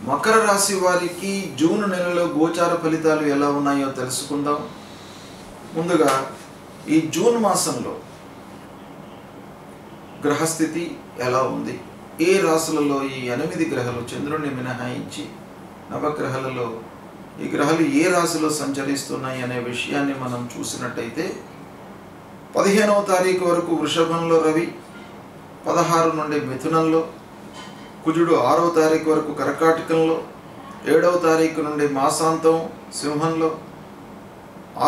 మకర రాశి వారికి జూన్ నెలలో గోచార ఫలితాలు ఎలా ఉన్నాయో తెలుసుకుందాం. ముందుగా ఈ జూన్ మాసంలో గ్రహస్థితి ఎలా ఉంది, ఏ రాశులలో ఈ 8 గ్రహాలు చంద్రుడిని మినహాయించి నవగ్రహాలలో ఈ గ్రహాలు ఏ రాశిలో సంచరిస్తున్నాయి అనే విషయాన్ని మనం చూసినట్టయితే 15వ తారీఖు వరకు వృషభంలో రవి, 16 నుండి మిథునంలో, కుజుడు 6వ తారీఖు వరకు కర్కాటకంలో, 7వ తారీఖు నుండి మాసాంతం సింహంలో,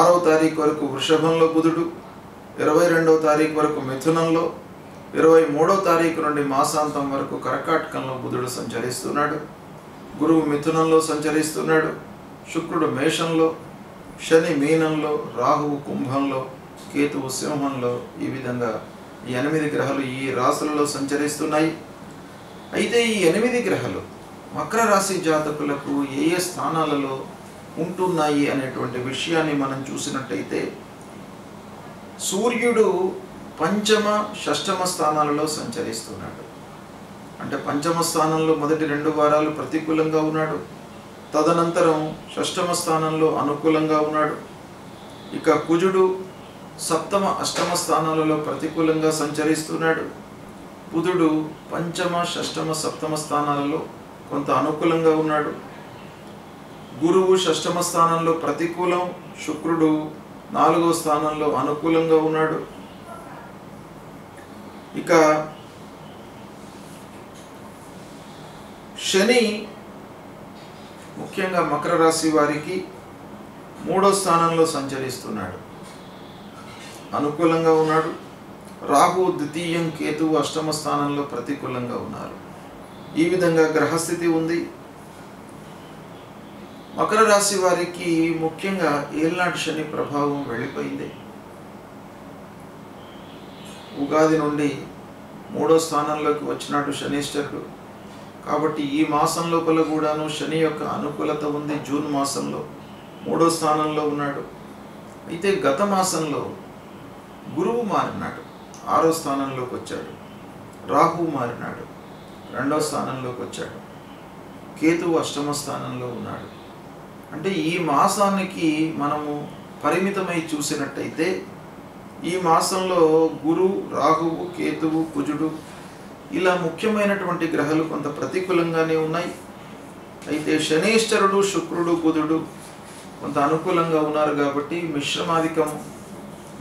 6వ తారీఖు వరకు వృషభంలో బుధుడు, 22వ తారీఖు వరకు మిథునంలో, 23వ తారీఖు నుండి మాసాంతం వరకు కర్కాటకంలో బుధుడు సంచరిస్తున్నాడు. గురువు మిథునంలో సంచరిస్తున్నాడు, శుక్రుడు మేషంలో, శని మీనంలో, రాహువు కుంభంలో, కేతువు సింహంలో. ఈ విధంగా ఈ 8 గ్రహాలు ఈ రాశులలో సంచరిస్తున్నాయి. అయితే ఈ 8 గ్రహాలు మకర రాశి జాతకులకు ఏ ఏ స్థానాలలో ఉంటున్నాయి అనేటువంటి విషయాన్ని మనం చూసినట్టయితే సూర్యుడు పంచమ, షష్టమ స్థానాలలో సంచరిస్తున్నాడు. అంటే పంచమ స్థానంలో మొదటి 2 వారాలు ప్రతికూలంగా ఉన్నాడు, తదనంతరం షష్టమ స్థానంలో అనుకూలంగా ఉన్నాడు. ఇక కుజుడు సప్తమ, అష్టమ స్థానాలలో ప్రతికూలంగా సంచరిస్తున్నాడు. బుధుడు పంచమ, షష్టమ, సప్తమ స్థానాలలో కొంత అనుకూలంగా ఉన్నాడు. గురువు షష్టమ స్థానంలో ప్రతికూలం, శుక్రుడు 4వ స్థానంలో అనుకూలంగా ఉన్నాడు. ఇక శని ముఖ్యంగా మకర రాశి వారికి 3వ స్థానంలో సంచరిస్తున్నాడు, అనుకూలంగా ఉన్నాడు. రాహు ద్వితీయం, కేతువు అష్టమ స్థానంలో ప్రతికూలంగా ఉన్నారు. ఈ విధంగా గ్రహస్థితి ఉంది. మకర రాశి వారికి ముఖ్యంగా ఏళ్నాటి శని ప్రభావం వెళ్ళిపోయింది. ఉగాది నుండి 3వ స్థానంలోకి వచ్చినాడు శనీశ్వరుడు. కాబట్టి ఈ మాసం లోపల కూడాను శని యొక్క అనుకూలత ఉంది. జూన్ మాసంలో 3వ స్థానంలో ఉన్నాడు. అయితే గత మాసంలో గురువు మారినాడు, 6వ స్థానంలోకి వచ్చాడు. రాహు మారినాడు, 2వ స్థానంలోకి వచ్చాడు. కేతువు అష్టమ స్థానంలో ఉన్నాడు. అంటే ఈ మాసానికి మనము పరిమితమై చూసినట్టయితే ఈ మాసంలో గురు, రాహువు, కేతువు, కుజుడు ఇలా ముఖ్యమైనటువంటి గ్రహాలు కొంత ప్రతికూలంగానే ఉన్నాయి. అయితే శనీశ్వరుడు, శుక్రుడు, బుధుడు కొంత అనుకూలంగా ఉన్నారు. కాబట్టి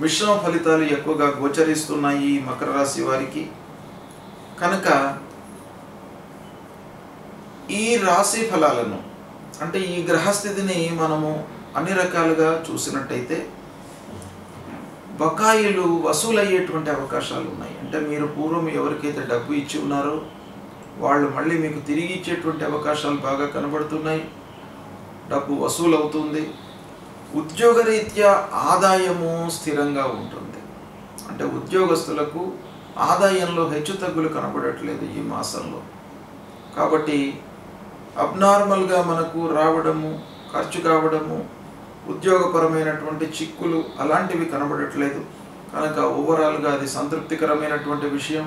మిశ్రమ ఫలితాలు ఎక్కువగా గోచరిస్తున్నాయి ఈ మకర రాశి వారికి. కనుక ఈ రాశి ఫలాలను అంటే ఈ గ్రహస్థితిని మనము అన్ని రకాలుగా చూసినట్టయితే బకాయిలు వసూలయ్యేటువంటి అవకాశాలు ఉన్నాయి. అంటే మీరు పూర్వం ఎవరికైతే డబ్బు ఇచ్చి ఉన్నారో వాళ్ళు మళ్ళీ మీకు తిరిగి ఇచ్చేటువంటి అవకాశాలు బాగా కనబడుతున్నాయి. డబ్బు వసూలు అవుతుంది. ఉద్యోగరీత్యా ఆదాయము స్థిరంగా ఉంటుంది. అంటే ఉద్యోగస్తులకు ఆదాయంలో హెచ్చుతగ్గులు కనబడట్లేదు ఈ మాసంలో. కాబట్టి అబ్నార్మల్గా మనకు రావడము, ఖర్చు కావడము, ఉద్యోగపరమైనటువంటి చిక్కులు అలాంటివి కనబడట్లేదు. కనుక ఓవరాల్గా అది సంతృప్తికరమైనటువంటి విషయం.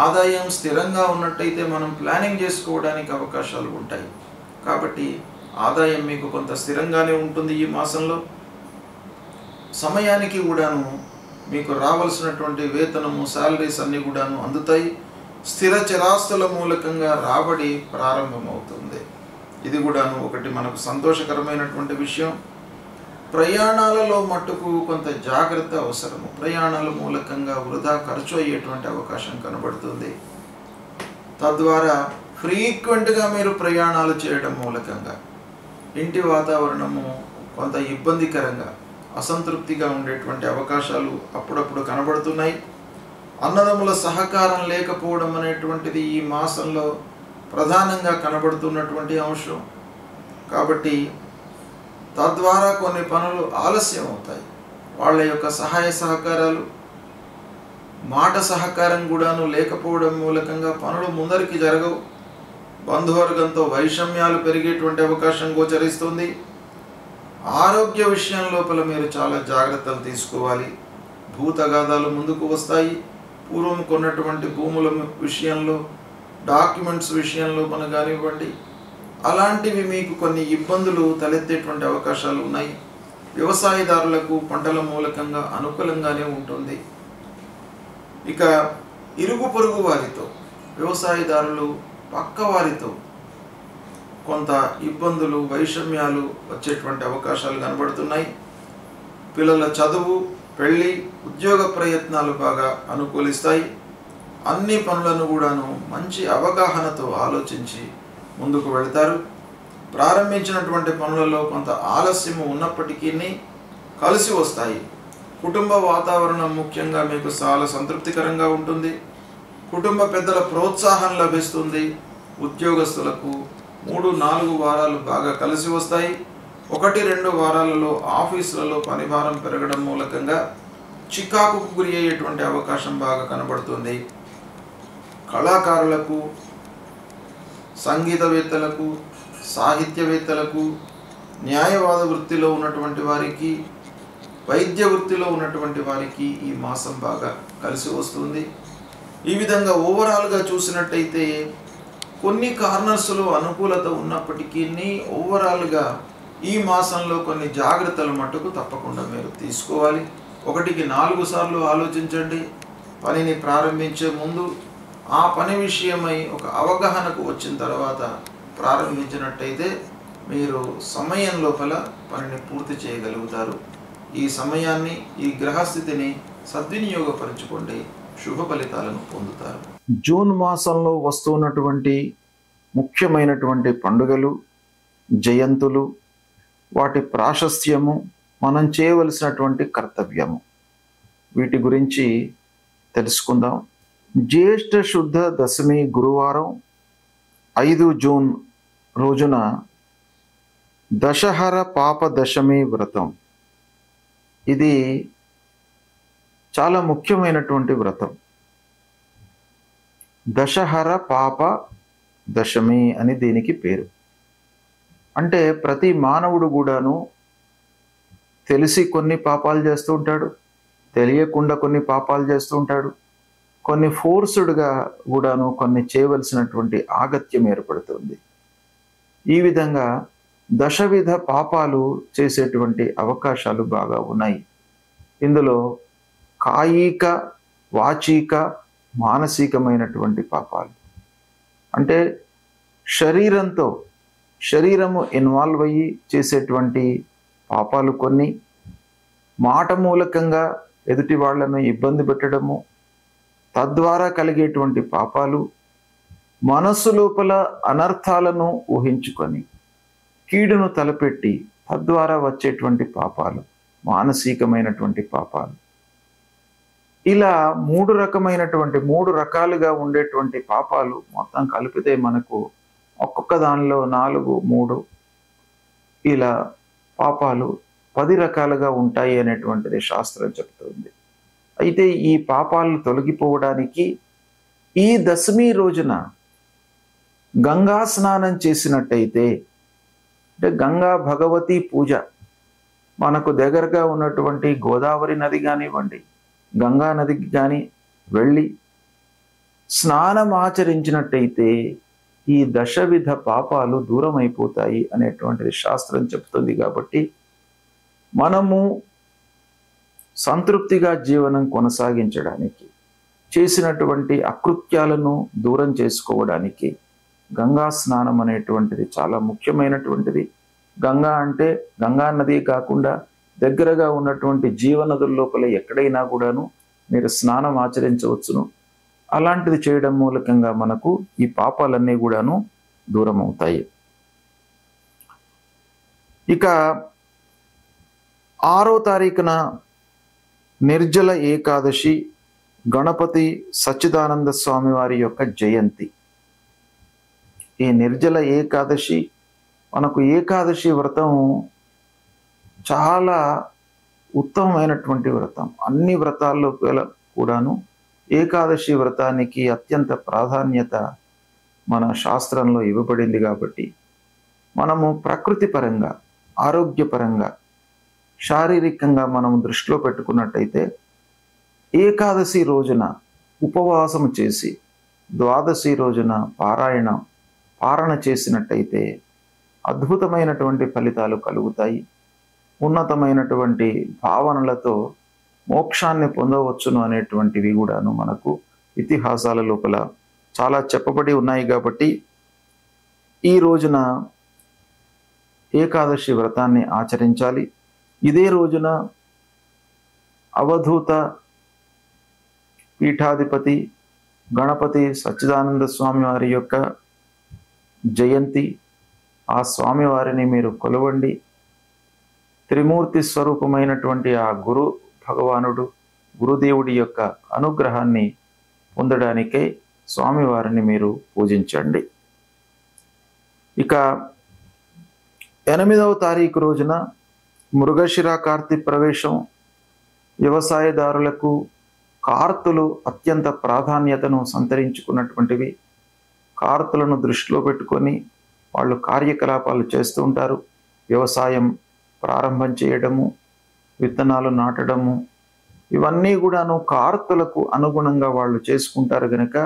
ఆదాయం స్థిరంగా ఉన్నట్టయితే మనం ప్లానింగ్ చేసుకోవడానికి అవకాశాలు ఉంటాయి. కాబట్టి ఆదాయం మీకు కొంత స్థిరంగానే ఉంటుంది ఈ మాసంలో. సమయానికి కూడాను మీకు రావాల్సినటువంటి వేతనము, శాలరీస్ అన్నీ కూడాను అందుతాయి. స్థిర చరాస్తుల మూలకంగా రాబడి ప్రారంభమవుతుంది. ఇది కూడాను ఒకటి మనకు సంతోషకరమైనటువంటి విషయం. ప్రయాణాలలో మట్టుకు కొంత జాగ్రత్త అవసరము. ప్రయాణాల మూలకంగా వృధా ఖర్చు అయ్యేటువంటి అవకాశం కనబడుతుంది. తద్వారా ఫ్రీక్వెంట్గా మీరు ప్రయాణాలు చేయడం మూలకంగా ఇంటి వాతావరణము కొంత ఇబ్బందికరంగా, అసంతృప్తిగా ఉండేటువంటి అవకాశాలు అప్పుడప్పుడు కనబడుతున్నాయి. అన్నదమ్ముల సహకారం లేకపోవడం అనేటువంటిది ఈ మాసంలో ప్రధానంగా కనబడుతున్నటువంటి అంశం. కాబట్టి తద్వారా కొన్ని పనులు ఆలస్యం అవుతాయి. వాళ్ళ యొక్క సహాయ సహకారాలు, మాట సహకారం కూడాను లేకపోవడం మూలకంగా పనులు ముందరికి జరగవు. బంధువర్గంతో వైషమ్యాలు పెరిగేటువంటి అవకాశం గోచరిస్తుంది. ఆరోగ్య విషయం లోపల మీరు చాలా జాగ్రత్తలు తీసుకోవాలి. భూతగాదాలు ముందుకు వస్తాయి. పూర్వం కొన్నటువంటి భూముల విషయంలో, డాక్యుమెంట్స్ విషయంలో మన కానివ్వండి, అలాంటివి మీకు కొన్ని ఇబ్బందులు తలెత్తేటువంటి అవకాశాలు ఉన్నాయి. వ్యవసాయదారులకు పంటల మూలకంగా అనుకూలంగానే ఉంటుంది. ఇక ఇరుగు పొరుగు వారితో, వ్యవసాయదారులు పక్క వారితో కొంత ఇబ్బందులు, వైషమ్యాలు వచ్చేటువంటి అవకాశాలు కనబడుతున్నాయి. పిల్లల చదువు, పెళ్ళి, ఉద్యోగ ప్రయత్నాలు బాగా అనుకూలిస్తాయి. అన్ని పనులను కూడాను మంచి అవగాహనతో ఆలోచించి ముందుకు వెళ్తారు. ప్రారంభించినటువంటి పనులలో కొంత ఆలస్యము ఉన్నప్పటికీ కలిసి వస్తాయి. కుటుంబ వాతావరణం ముఖ్యంగా మీకు చాలా సంతృప్తికరంగా ఉంటుంది. కుటుంబ పెద్దల ప్రోత్సాహం లభిస్తుంది. ఉద్యోగస్తులకు 3-4 వారాలు బాగా కలిసి వస్తాయి. 1-2 వారాలలో ఆఫీసులలో పనిభారం పెరగడం మూలకంగా చికాకుకు గురి అయ్యేటువంటి అవకాశం బాగా కనబడుతుంది. కళాకారులకు, సంగీతవేత్తలకు, సాహిత్యవేత్తలకు, న్యాయవాద వృత్తిలో ఉన్నటువంటి వారికి, వైద్య వృత్తిలో ఉన్నటువంటి వారికి ఈ మాసం బాగా కలిసి వస్తుంది. ఈ విధంగా ఓవరాల్గా చూసినట్టయితే కొన్ని కార్నర్స్లో అనుకూలత ఉన్నప్పటికీ ఓవరాల్గా ఈ మాసంలో కొన్ని జాగ్రత్తలు మట్టుకు తప్పకుండా మీరు తీసుకోవాలి. 1-4 సార్లు ఆలోచించండి. పనిని ప్రారంభించే ముందు ఆ పని విషయమై ఒక అవగాహనకు వచ్చిన తర్వాత ప్రారంభించినట్టయితే మీరు సమయం లోపల పనిని పూర్తి చేయగలుగుతారు. ఈ సమయాన్ని, ఈ గ్రహస్థితిని సద్వినియోగపరచుకోండి. శుభ ఫలితాలను పొందుతారు. జూన్ మాసంలో వస్తున్నటువంటి ముఖ్యమైనటువంటి పండుగలు, జయంతులు, వాటి ప్రాశస్త్యము, మనం చేయవలసినటువంటి కర్తవ్యము, వీటి గురించి తెలుసుకుందాం. జ్యేష్ఠ శుద్ధ దశమి గురువారం 5 జూన్ రోజున దశహర పాప దశమి వ్రతం. ఇది చాలా ముఖ్యమైనటువంటి వ్రతం. దశహర పాప దశమి అని దీనికి పేరు. అంటే ప్రతి మానవుడు కూడాను తెలిసి కొన్ని పాపాలు చేస్తూ ఉంటాడు, తెలియకుండా కొన్ని పాపాలు చేస్తూ ఉంటాడు, కొన్ని ఫోర్స్డ్గా కూడాను కొన్ని చేయవలసినటువంటి ఆగత్యం ఏర్పడుతుంది. ఈ విధంగా దశవిధ పాపాలు చేసేటువంటి అవకాశాలు బాగా ఉన్నాయి. ఇందులో కాయిక, వాచిక, మానసికమైనటువంటి పాపాలు అంటే శరీరము ఇన్వాల్వ్ అయ్యి చేసేటువంటి పాపాలు కొన్ని, మాట మూలకంగా ఎదుటి వాళ్లను ఇబ్బంది పెట్టడము, తద్వారా కలిగేటువంటి పాపాలు, మనస్సు లోపల అనర్థాలను ఊహించుకొని కీడును తలపెట్టి తద్వారా వచ్చేటువంటి పాపాలు, మానసికమైనటువంటి పాపాలు. ఇలా 3 రకాలుగా ఉండేటువంటి పాపాలు మొత్తం కలిపితే మనకు ఒక్కొక్క దానిలో 4, 3 ఇలా పాపాలు 10 రకాలుగా ఉంటాయి అనేటువంటిది శాస్త్రం చెప్తుంది. అయితే ఈ పాపాలు తొలగిపోవడానికి ఈ దశమి రోజున గంగా స్నానం చేసినట్టయితే, అంటే గంగా భగవతి పూజ, మనకు దగ్గరగా ఉన్నటువంటి గోదావరి నది కానివ్వండి, గంగా నదికి కానీ వెళ్ళి స్నానం ఆచరించినట్టయితే ఈ దశవిధ పాపాలు దూరం అయిపోతాయి అనేటువంటిది శాస్త్రం చెప్తుంది. కాబట్టి మనము సంతృప్తిగా జీవనం కొనసాగించడానికి, చేసినటువంటి అకృత్యాలను దూరం చేసుకోవడానికి గంగా స్నానం అనేటువంటిది చాలా ముఖ్యమైనటువంటిది. గంగా అంటే గంగా నది కాకుండా దగ్గరగా ఉన్నటువంటి జీవనదుల లోపల ఎక్కడైనా కూడాను మీరు స్నానం ఆచరించవచ్చును. అలాంటిది చేయడం మూలకంగా మనకు ఈ పాపాలన్నీ కూడాను దూరం అవుతాయి. ఇక 6వ తారీఖున నిర్జల ఏకాదశి, గణపతి సచ్చిదానంద స్వామి వారి యొక్క జయంతి. ఈ నిర్జల ఏకాదశి, మనకు ఏకాదశి వ్రతం చాలా ఉత్తమమైనటువంటి వ్రతం. అన్ని వ్రతాల్లో కూడాను ఏకాదశి వ్రతానికి అత్యంత ప్రాధాన్యత మన శాస్త్రంలో ఇవ్వబడింది. కాబట్టి మనము ప్రకృతి పరంగా, ఆరోగ్యపరంగా, శారీరకంగా మనం దృష్టిలో పెట్టుకున్నట్టయితే ఏకాదశి రోజున ఉపవాసం చేసి ద్వాదశి రోజున పారణ చేసినట్టయితే అద్భుతమైనటువంటి ఫలితాలు కలుగుతాయి. ఉన్నతమైనటువంటి భావనలతో మోక్షాన్ని పొందవచ్చును అనేటువంటివి కూడాను మనకు ఇతిహాసాల లోపల చాలా చెప్పబడి ఉన్నాయి. కాబట్టి ఈ రోజున ఏకాదశి వ్రతాన్ని ఆచరించాలి. ఇదే రోజున అవధూత పీఠాధిపతి గణపతి సచ్చిదానంద స్వామి వారి యొక్క జయంతి. ఆ స్వామివారిని మీరు కొలవండి. త్రిమూర్తి స్వరూపమైనటువంటి ఆ గురు భగవానుడు గురుదేవుడి యొక్క అనుగ్రహాన్ని పొందడానికై స్వామివారిని మీరు పూజించండి. ఇక 8వ తారీఖు రోజున మృగశిర కార్తీ ప్రవేశం. వ్యవసాయదారులకు కార్తులు అత్యంత ప్రాధాన్యతను సంతరించుకున్నటువంటివి. కార్తులను దృష్టిలో పెట్టుకొని వాళ్ళు కార్యకలాపాలు చేస్తూ ఉంటారు. వ్యవసాయం ప్రారంభం చేయడము, విత్తనాలు నాటడము, ఇవన్నీ కూడాను కార్తులకు అనుగుణంగా వాళ్ళు చేసుకుంటారు. కనుక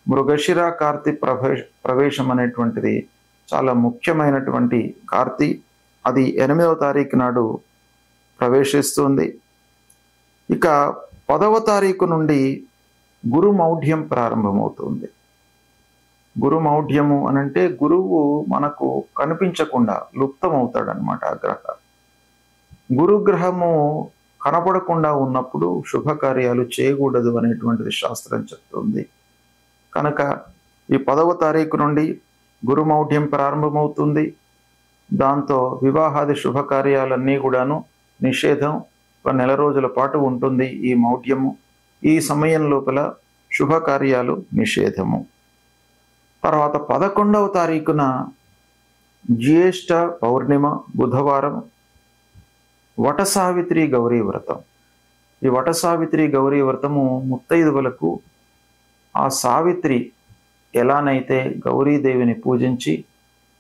మృగశిర కార్తీ ప్రవేశం అనేటువంటిది చాలా ముఖ్యమైనటువంటి కార్తీ. అది 8వ తారీఖు నాడు ప్రవేశిస్తుంది. ఇక 10వ తారీఖు నుండి గురుమౌఢ్యం ప్రారంభమవుతుంది. గురుమౌఢ్యము అనంటే గురువు మనకు కనిపించకుండా లుప్తమవుతాడనమాట. ఆ గ్రహ గురుగ్రహము కనపడకుండా ఉన్నప్పుడు శుభకార్యాలు చేయకూడదు అనేటువంటిది శాస్త్రం చెప్తుంది. కనుక ఈ 10వ తారీఖు నుండి గురుమౌఢ్యం ప్రారంభమవుతుంది. దాంతో వివాహాది శుభకార్యాలన్నీ కూడాను నిషేధం. ఒక నెల రోజుల పాటు ఉంటుంది ఈ మౌఢ్యము. ఈ సమయం లోపల శుభకార్యాలు నిషేధము. తర్వాత 11వ తారీఖున జ్యేష్ఠ పౌర్ణిమ బుధవారం వటసావిత్రి గౌరీ వ్రతం. ఈ వటసావిత్రి గౌరీ వ్రతము ముత్తైదువులకు ఆ సావిత్రి ఎలానైతే గౌరీదేవిని పూజించి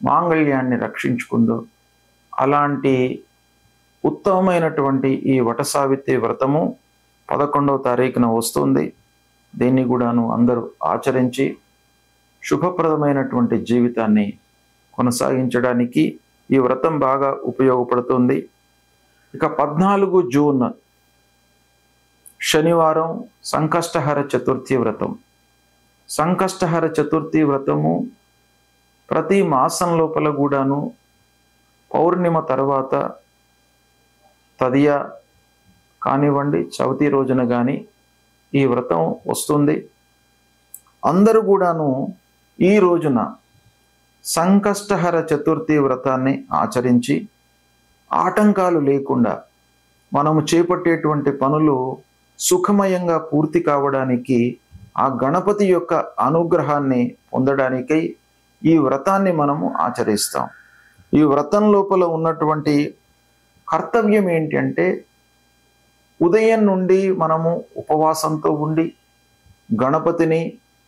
మాంగళ్యాన్ని రక్షించుకుందో అలాంటి ఉత్తమమైనటువంటి ఈ వటసావిత్రి వ్రతము 11వ తారీఖున వస్తుంది. దీన్ని కూడాను అందరూ ఆచరించి శుభప్రదమైనటువంటి జీవితాన్ని కొనసాగించడానికి ఈ వ్రతం బాగా ఉపయోగపడుతుంది. ఇక 14 జూన్ శనివారం సంకష్టహర చతుర్థి వ్రతం. సంకష్టహర చతుర్థి వ్రతము ప్రతి మాసం లోపల కూడాను పౌర్ణిమ తర్వాత తదియ కానివ్వండి, చవితి రోజున కానీ ఈ వ్రతం వస్తుంది. అందరూ కూడాను ఈ రోజున సంకష్టహర చతుర్థి వ్రతాన్ని ఆచరించి ఆటంకాలు లేకుండా మనము చేపట్టేటువంటి పనులు సుఖమయంగా పూర్తి కావడానికి, ఆ గణపతి యొక్క అనుగ్రహాన్ని పొందడానికై ఈ వ్రతాన్ని మనము ఆచరిస్తాం. ఈ వ్రతం లోపల ఉన్నటువంటి కర్తవ్యం ఏంటి అంటే, ఉదయం నుండి మనము ఉపవాసంతో ఉండి గణపతిని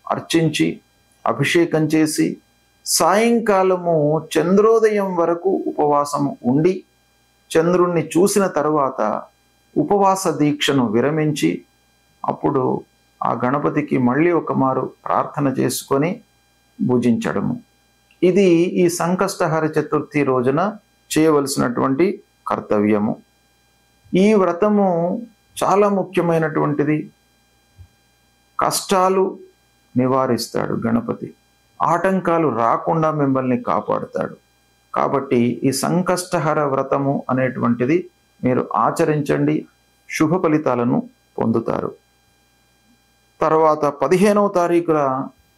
అర్చించి అభిషేకం చేసి సాయంకాలము చంద్రోదయం వరకు ఉపవాసము ఉండి చంద్రుణ్ణి చూసిన తరువాత ఉపవాస దీక్షను విరమించి అప్పుడు ఆ గణపతికి మళ్ళీ ఒకమారు ప్రార్థన చేసుకొని పూజించడము. ఇది ఈ సంకష్టహర చతుర్థి రోజున చేయవలసినటువంటి కర్తవ్యము. ఈ వ్రతము చాలా ముఖ్యమైనటువంటిది. కష్టాలు నివారిస్తాడు గణపతి, ఆటంకాలు రాకుండా మిమ్మల్ని కాపాడుతాడు. కాబట్టి ఈ సంకష్టహర వ్రతము అనేటువంటిది మీరు ఆచరించండి, శుభ ఫలితాలను పొందుతారు. తర్వాత 15వ తారీఖున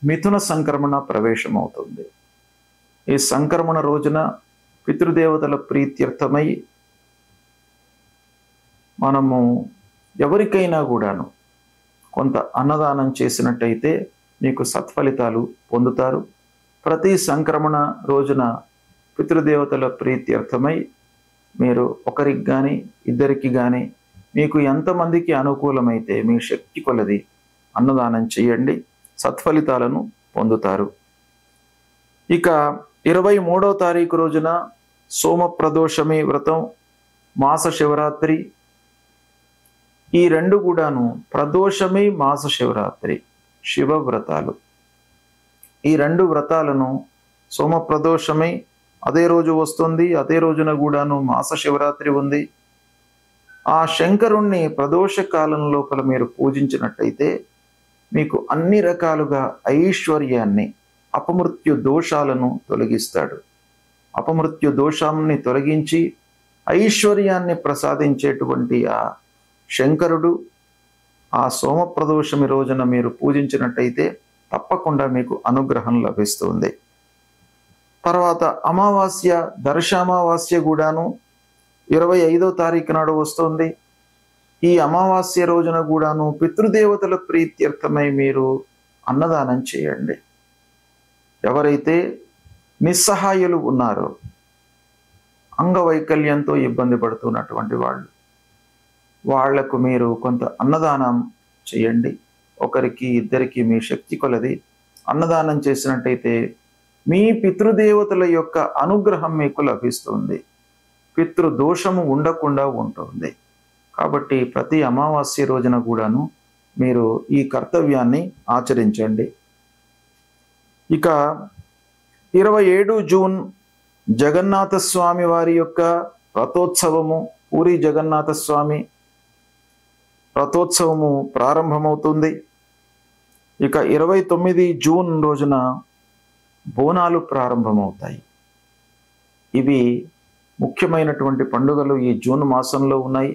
మిథున సంక్రమణ ప్రవేశం అవుతుంది. ఈ సంక్రమణ రోజున పితృదేవతల ప్రీత్యర్థమై మనము ఎవరికైనా కూడాను కొంత అన్నదానం చేసినట్టయితే మీకు సత్ఫలితాలు పొందుతారు. ప్రతి సంక్రమణ రోజున పితృదేవతల ప్రీత్యర్థమై మీరు ఒకరికి కానీ ఇద్దరికి కానీ మీకు ఎంతమందికి అనుకూలమైతే మీ శక్తి కొలది అన్నదానం చేయండి, సత్ఫలితాలను పొందుతారు. ఇక 23వ తారీఖు రోజున సోమ ప్రదోషమి వ్రతం, మాస శివరాత్రి. ఈ రెండు కూడాను ప్రదోషమి మాస శివరాత్రి శివ వ్రతాలు. ఈ రెండు వ్రతాలను సోమ ప్రదోషమి అదే రోజు వస్తుంది. అదే రోజున కూడాను మాస శివరాత్రి ఉంది. ఆ శంకరుణ్ణి ప్రదోష కాలం లోపల మీరు పూజించినట్టయితే మీకు అన్ని రకాలుగా ఐశ్వర్యాన్ని, అపమృత్యు దోషాలను తొలగిస్తాడు. అపమృత్యు దోషాన్ని తొలగించి ఐశ్వర్యాన్ని ప్రసాదించేటువంటి ఆ శంకరుడు ఆ సోమప్రదోషమి రోజున మీరు పూజించినట్టయితే తప్పకుండా మీకు అనుగ్రహం లభిస్తుంది. తర్వాత అమావాస్య, దర్శామావాస్య కూడాను 25వ తారీఖు నాడు వస్తుంది. ఈ అమావాస్య రోజున కూడాను పితృదేవతల ప్రీత్యర్థమై మీరు అన్నదానం చేయండి. ఎవరైతే నిస్సహాయులు ఉన్నారో, అంగవైకల్యంతో ఇబ్బంది పడుతున్నటువంటి వాళ్లకు మీరు కొంత అన్నదానం చేయండి. ఒకరికి ఇద్దరికి మీ శక్తి కొలది అన్నదానం చేసినట్టయితే మీ పితృదేవతల యొక్క అనుగ్రహం మీకు లభిస్తుంది. పితృదోషము ఉండకుండా ఉంటుంది. కాబట్టి ప్రతి అమావాస్య రోజున కూడాను మీరు ఈ కర్తవ్యాన్ని ఆచరించండి. ఇక 27 జూన్ జగన్నాథ స్వామి వారి యొక్క రథోత్సవము, పూరి జగన్నాథ స్వామి రథోత్సవము ప్రారంభమవుతుంది. ఇక 29 జూన్ రోజున బోనాలు ప్రారంభమవుతాయి. ఇవి ముఖ్యమైనటువంటి పండుగలు ఈ జూన్ మాసంలో ఉన్నాయి.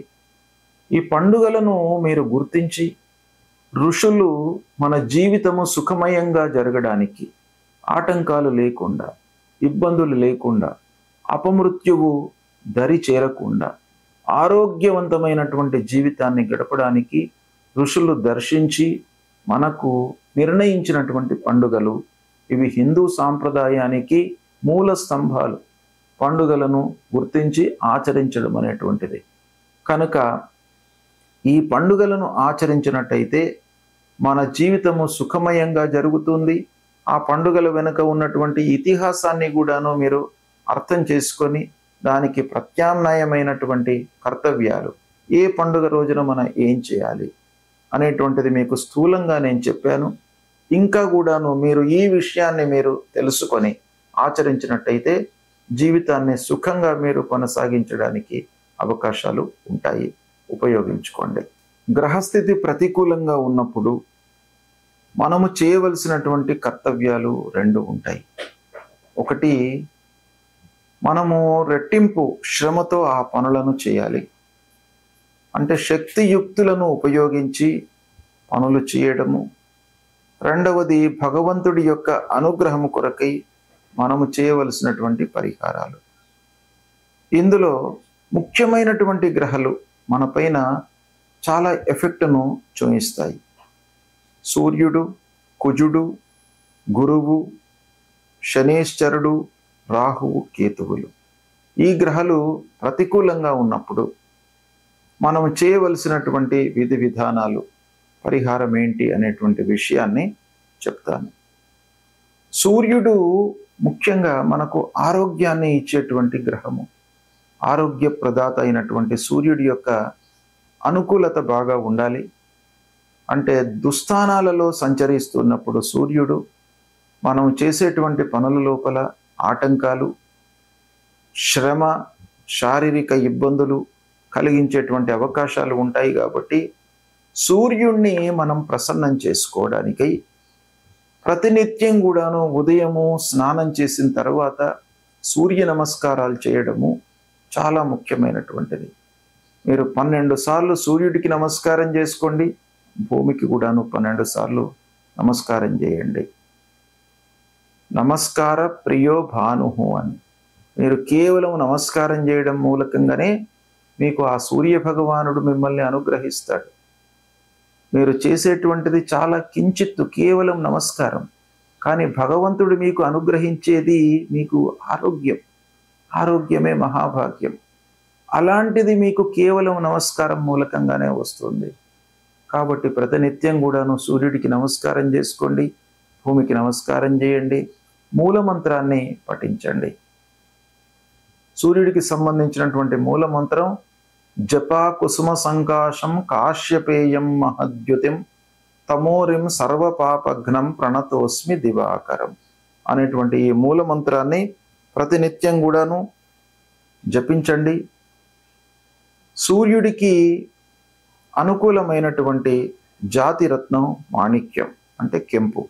ఈ పండుగలను మీరు గుర్తించి ఋషులు మన జీవితము సుఖమయంగా జరగడానికి, ఆటంకాలు లేకుండా, ఇబ్బందులు లేకుండా, అపమృత్యువు దరి చేరకుండా ఆరోగ్యవంతమైనటువంటి జీవితాన్ని గడపడానికి ఋషులు దర్శించి మనకు నిర్ణయించినటువంటి పండుగలు ఇవి. హిందూ సాంప్రదాయానికి మూల స్తంభాలు. పండుగలను గుర్తించి ఆచరించడం అనేటువంటిది. కనుక ఈ పండుగలను ఆచరించినట్టయితే మన జీవితము సుఖమయంగా జరుగుతుంది. ఆ పండుగల వెనుక ఉన్నటువంటి ఇతిహాసాన్ని కూడాను మీరు అర్థం చేసుకొని దానికి ప్రత్యామ్నాయమైనటువంటి కర్తవ్యాలు, ఏ పండుగ రోజున మనం ఏం చేయాలి అనేటువంటిది మీకు స్థూలంగా నేను చెప్పాను. ఇంకా కూడాను మీరు ఈ విషయాన్ని మీరు తెలుసుకొని ఆచరించినట్టయితే జీవితాన్ని సుఖంగా మీరు కొనసాగించడానికి అవకాశాలు ఉంటాయి. ఉపయోగించుకోండి. గ్రహస్థితి ప్రతికూలంగా ఉన్నప్పుడు మనము చేయవలసినటువంటి కర్తవ్యాలు 2 ఉంటాయి. ఒకటి, మనము రెట్టింపు శ్రమతో ఆ పనులను చేయాలి. అంటే శక్తియుక్తులను ఉపయోగించి పనులు చేయడము. రెండవది, భగవంతుడి యొక్క అనుగ్రహము కొరకై మనము చేయవలసినటువంటి పరిహారాలు. ఇందులో ముఖ్యమైనటువంటి గ్రహాలు మన పైన చాలా ఎఫెక్ట్ను చూపిస్తాయి. సూర్యుడు, కుజుడు, గురువు, శనేశ్వరుడు, రాహువు, కేతువులు. ఈ గ్రహాలు ప్రతికూలంగా ఉన్నప్పుడు మనం చేయవలసినటువంటి విధి విధానాలు, పరిహారం ఏంటి అనేటువంటి విషయాన్ని చెప్తాను. సూర్యుడు ముఖ్యంగా మనకు ఆరోగ్యాన్ని ఇచ్చేటువంటి గ్రహము. ఆరోగ్య ప్రదాత అయినటువంటి సూర్యుడి యొక్క అనుకూలత బాగా ఉండాలి. అంటే దుస్థానాలలో సంచరిస్తున్నప్పుడు సూర్యుడు మనం చేసేటువంటి పనుల లోపల ఆటంకాలు, శ్రమ, శారీరక ఇబ్బందులు కలిగించేటువంటి అవకాశాలు ఉంటాయి. కాబట్టి సూర్యుడిని మనం ప్రసన్నం చేసుకోవడానికై ప్రతినిత్యం కూడాను ఉదయము స్నానం చేసిన తర్వాత సూర్య నమస్కారాలు చేయడము చాలా ముఖ్యమైనటువంటిది. మీరు 12 సార్లు సూర్యుడికి నమస్కారం చేసుకోండి. భూమికి కూడాను 12 సార్లు నమస్కారం చేయండి. నమస్కార ప్రియో భానుహు అని మీరు కేవలం నమస్కారం చేయడం మూలకంగానే మీకు ఆ సూర్య భగవానుడు మిమ్మల్ని అనుగ్రహిస్తాడు. మీరు చేసేటువంటిది చాలా కించిత్తు, కేవలం నమస్కారం. కానీ భగవంతుడు మీకు అనుగ్రహించేది మీకు ఆరోగ్యం. ఆరోగ్యమే మహాభాగ్యం. అలాంటిది మీకు కేవలం నమస్కారం మూలకంగానే వస్తుంది. కాబట్టి ప్రతినిత్యం కూడాను సూర్యుడికి నమస్కారం చేసుకోండి, భూమికి నమస్కారం చేయండి, మూలమంత్రాన్ని పఠించండి. సూర్యుడికి సంబంధించినటువంటి మూలమంత్రం జపా కుసుమ సంకాశం కాశ్యపేయం మహద్యుతిం తమోరిం సర్వపాపఘ్నం ప్రణతోస్మి దివాకరం అనేటువంటి ఈ మూలమంత్రాన్ని ప్రతినిత్యం కూడాను జపించండి. సూర్యుడికి అనుకూలమైనటువంటి జాతి రత్నం మాణిక్యం అంటే కెంపు.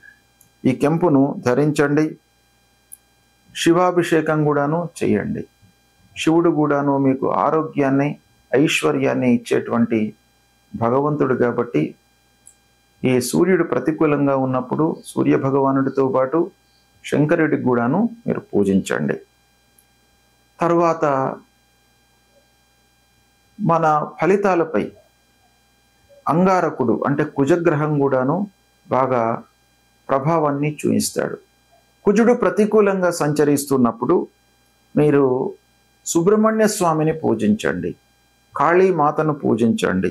ఈ కెంపును ధరించండి. శివాభిషేకం కూడాను చేయండి. శివుడు కూడాను మీకు ఆరోగ్యాన్ని ఐశ్వర్యాన్ని ఇచ్చేటువంటి భగవంతుడు కాబట్టి ఈ సూర్యుడు ప్రతికూలంగా ఉన్నప్పుడు సూర్య భగవానుడితో పాటు శంకరుడికి కూడాను మీరు పూజించండి. తరువాత మన ఫలితాలపై అంగారకుడు అంటే కుజగ్రహం కూడాను బాగా ప్రభావాన్ని చూపిస్తాడు. కుజుడు ప్రతికూలంగా సంచరిస్తున్నప్పుడు మీరు సుబ్రహ్మణ్య స్వామిని పూజించండి, కాళీమాతను పూజించండి.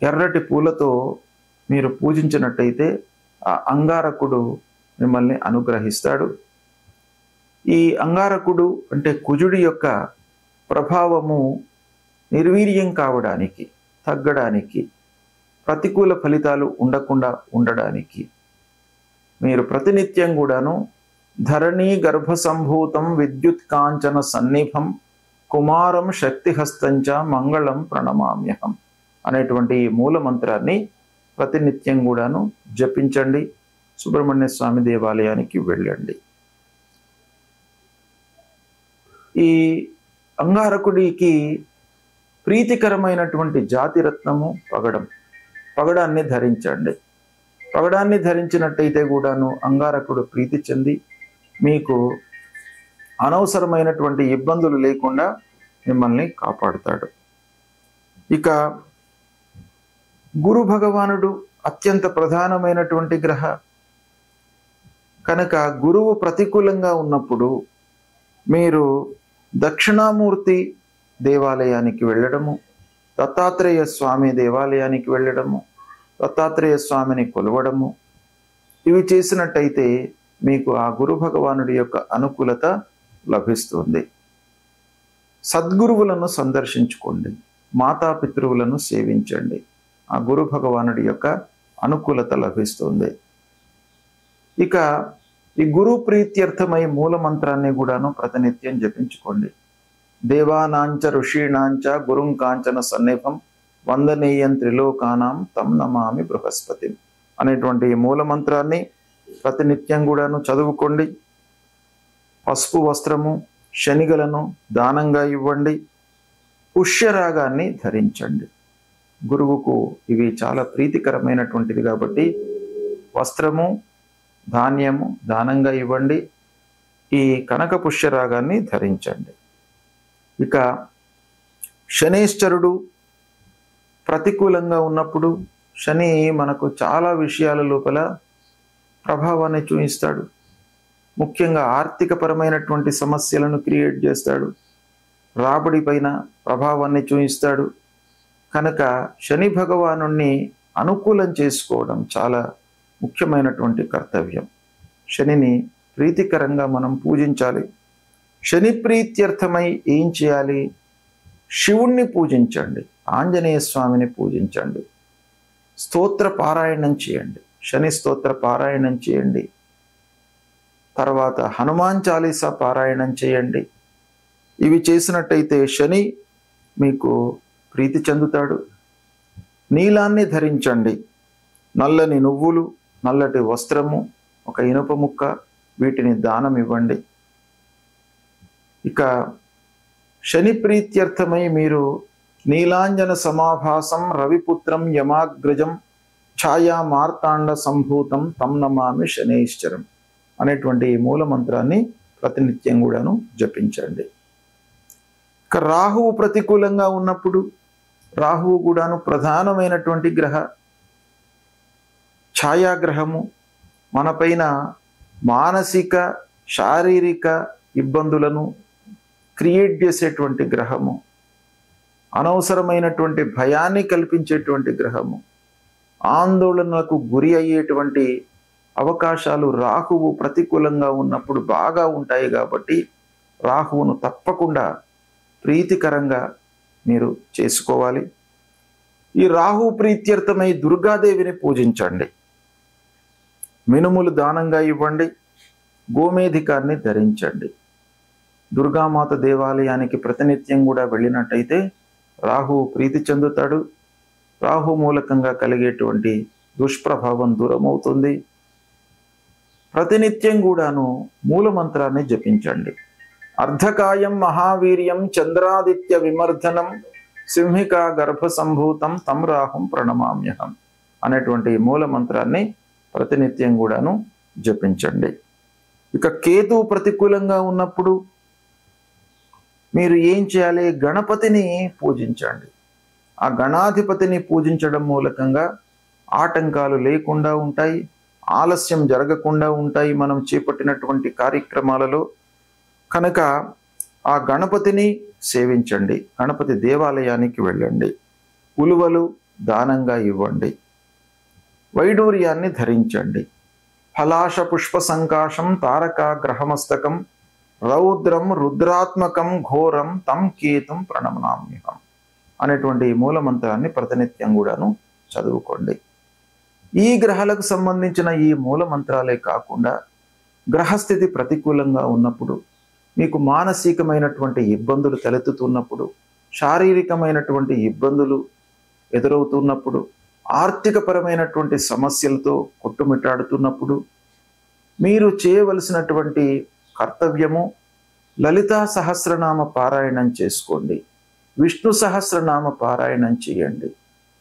ఎర్రటి పూలతో మీరు పూజించినట్టయితే ఆ అంగారకుడు మిమ్మల్ని అనుగ్రహిస్తాడు. ఈ అంగారకుడు అంటే కుజుడి యొక్క ప్రభావము నిర్వీర్యం కావడానికి, తగ్గడానికి, ప్రతికూల ఫలితాలు ఉండకుండా ఉండడానికి మీరు ప్రతినిత్యం కూడాను ధరణీ గర్భ సంభూతం విద్యుత్ కాంచన సన్నిభం కుమారం శక్తిహస్తంచ మంగళం ప్రణమామ్యహం అనేటువంటి ఈ మూల మంత్రాన్ని ప్రతినిత్యం కూడాను జపించండి. సుబ్రహ్మణ్య స్వామి దేవాలయానికి వెళ్ళండి. ఈ అంగారకుడికి ప్రీతికరమైనటువంటి జాతిరత్నము పగడం. పగడాన్ని ధరించండి. పగడాన్ని ధరించినట్టయితే కూడాను అంగారకుడు ప్రీతి చెంది మీకు అనవసరమైనటువంటి ఇబ్బందులు లేకుండా మిమ్మల్ని కాపాడుతాడు. ఇక గురు భగవానుడు అత్యంత ప్రధానమైనటువంటి గ్రహ కనుక గురువు ప్రతికూలంగా ఉన్నప్పుడు మీరు దక్షిణామూర్తి దేవాలయానికి వెళ్ళడము, దత్తాత్రేయ స్వామి దేవాలయానికి వెళ్ళడము, దత్తాత్రేయ స్వామిని కొలవడము, ఇవి చేసినట్టయితే మీకు ఆ గురు భగవానుడి యొక్క అనుకూలత లభిస్తుంది. సద్గురువులను సందర్శించుకోండి, మాతాపితృవులను సేవించండి. ఆ గురు భగవానుడి యొక్క అనుకూలత లభిస్తుంది. ఇక ఈ గురు ప్రీత్యర్థమై మూల మంత్రాన్ని కూడాను ప్రతినిత్యం జపించుకోండి. దేవానాంచ ఋషీణాంచ గురుం కాంచన సన్నిభం వందనీయం త్రిలోకానాం తం నమామి బృహస్పతి అనేటువంటి మూల మంత్రాన్ని ప్రతినిత్యం కూడాను చదువుకోండి. పసుపు వస్త్రము శనిగలను దానంగా ఇవ్వండి. పుష్యరాగాన్ని ధరించండి. గురువుకు ఇవి చాలా ప్రీతికరమైనటువంటిది కాబట్టి వస్త్రము ధాన్యము దానంగా ఇవ్వండి. ఈ కనక పుష్యరాగాన్ని ధరించండి. ఇక శనేశ్వరుడు ప్రతికూలంగా ఉన్నప్పుడు శని మనకు చాలా విషయాల లోపల ప్రభావాన్ని చూపిస్తాడు. ముఖ్యంగా ఆర్థికపరమైనటువంటి సమస్యలను క్రియేట్ చేస్తాడు. రాబడి పైన ప్రభావాన్ని చూపిస్తాడు. కనుక శని భగవానుణ్ణి అనుకూలం చేసుకోవడం చాలా ముఖ్యమైనటువంటి కర్తవ్యం. శనిని ప్రీతికరంగా మనం పూజించాలి. శని ప్రీత్యర్థమై ఏం చేయాలి? శివుణ్ణి పూజించండి, ఆంజనేయ స్వామిని పూజించండి, స్తోత్ర పారాయణం చేయండి, శని స్తోత్ర పారాయణం చేయండి. తర్వాత హనుమాన్ చాలీసా పారాయణం చేయండి. ఇవి చేసినట్టయితే శని మీకు ప్రీతి చెందుతాడు. నీలాన్ని ధరించండి. నల్లని నువ్వులు, నల్లటి వస్త్రము, ఒక ఇనుప ముక్క, వీటిని దానం ఇవ్వండి. ఇక శని ప్రీత్యర్థమై మీరు నీలాంజన సమాభాసం రవిపుత్రం యమాగ్రజం ఛాయా మార్తాండ సంభూతం తం నమామి శనైశ్చరం అనేటువంటి మూల మంత్రాన్ని ప్రతినిత్యం కూడాను జపించండి. ఇక రాహువు ప్రతికూలంగా ఉన్నప్పుడు రాహువు కూడాను ప్రధానమైనటువంటి గ్రహ ఛాయాగ్రహము. మనపైన మానసిక శారీరక ఇబ్బందులను క్రియేట్ చేసేటువంటి గ్రహము, అనవసరమైనటువంటి భయాన్ని కల్పించేటువంటి గ్రహము, ఆందోళనలకు గురి అయ్యేటువంటి అవకాశాలు రాహువు ప్రతికూలంగా ఉన్నప్పుడు బాగా ఉంటాయి. కాబట్టి రాహువును తప్పకుండా ప్రీతికరంగా మీరు చేసుకోవాలి. ఈ రాహు ప్రీత్యర్థమై దుర్గాదేవిని పూజించండి. మినుములు దానంగా ఇవ్వండి. గోమేధికాన్ని ధరించండి. దుర్గామాత దేవాలయానికి ప్రతినిత్యం కూడా వెళ్ళినట్టయితే రాహువు ప్రీతి చెందుతాడు. రాహు మూలకంగా కలిగేటువంటి దుష్ప్రభావం దూరమవుతుంది. ప్రతినిత్యం కూడాను మూలమంత్రాన్ని జపించండి. అర్ధకాయం మహావీర్యం చంద్రాదిత్య విమర్ధనం సింహికా గర్భ సంభూతం తం రాహుం ప్రణమామ్యహం అనేటువంటి మూలమంత్రాన్ని ప్రతినిత్యం కూడాను జపించండి. ఇక కేతు ప్రతికూలంగా ఉన్నప్పుడు మీరు ఏం చేయాలి? గణపతిని పూజించండి. ఆ గణాధిపతిని పూజించడం మూలకంగా ఆటంకాలు లేకుండా ఉంటాయి, ఆలస్యం జరగకుండా ఉంటాయి మనం చేపట్టినటువంటి కార్యక్రమాలలో. కనుక ఆ గణపతిని సేవించండి. గణపతి దేవాలయానికి వెళ్ళండి. ఉలువలు దానంగా ఇవ్వండి. వైడూర్యాన్ని ధరించండి. ఫలాశ పుష్ప సంకాశం తారక గ్రహమస్తకం రౌద్రం రుద్రాత్మకం ఘోరం తం కేతుం ప్రణమామ్యహం అనేటువంటి మూలమంత్రాన్ని ప్రతినిత్యం కూడాను చదువుకోండి. ఈ గ్రహాలకు సంబంధించిన ఈ మూలమంత్రాలే కాకుండా గ్రహస్థితి ప్రతికూలంగా ఉన్నప్పుడు, మీకు మానసికమైనటువంటి ఇబ్బందులు తలెత్తుతున్నప్పుడు, శారీరకమైనటువంటి ఇబ్బందులు ఎదురవుతున్నప్పుడు, ఆర్థికపరమైనటువంటి సమస్యలతో కొట్టుమిట్టాడుతున్నప్పుడు మీరు చేయవలసినటువంటి కర్తవ్యము లలితా సహస్రనామ పారాయణం చేసుకోండి. విష్ణు సహస్రనామ పారాయణం చేయండి.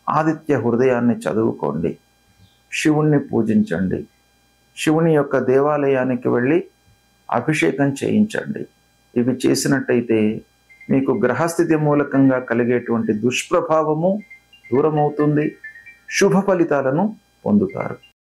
ఆదిత్య హృదయాన్ని చదువుకోండి. శివుణ్ణి పూజించండి. శివుని యొక్క దేవాలయానికి వెళ్ళి అభిషేకం చేయించండి. ఇవి చేసినట్టయితే మీకు గ్రహస్థితి మూలకంగా కలిగేటువంటి దుష్ప్రభావము దూరమవుతుంది. శుభ ఫలితాలను పొందుతారు.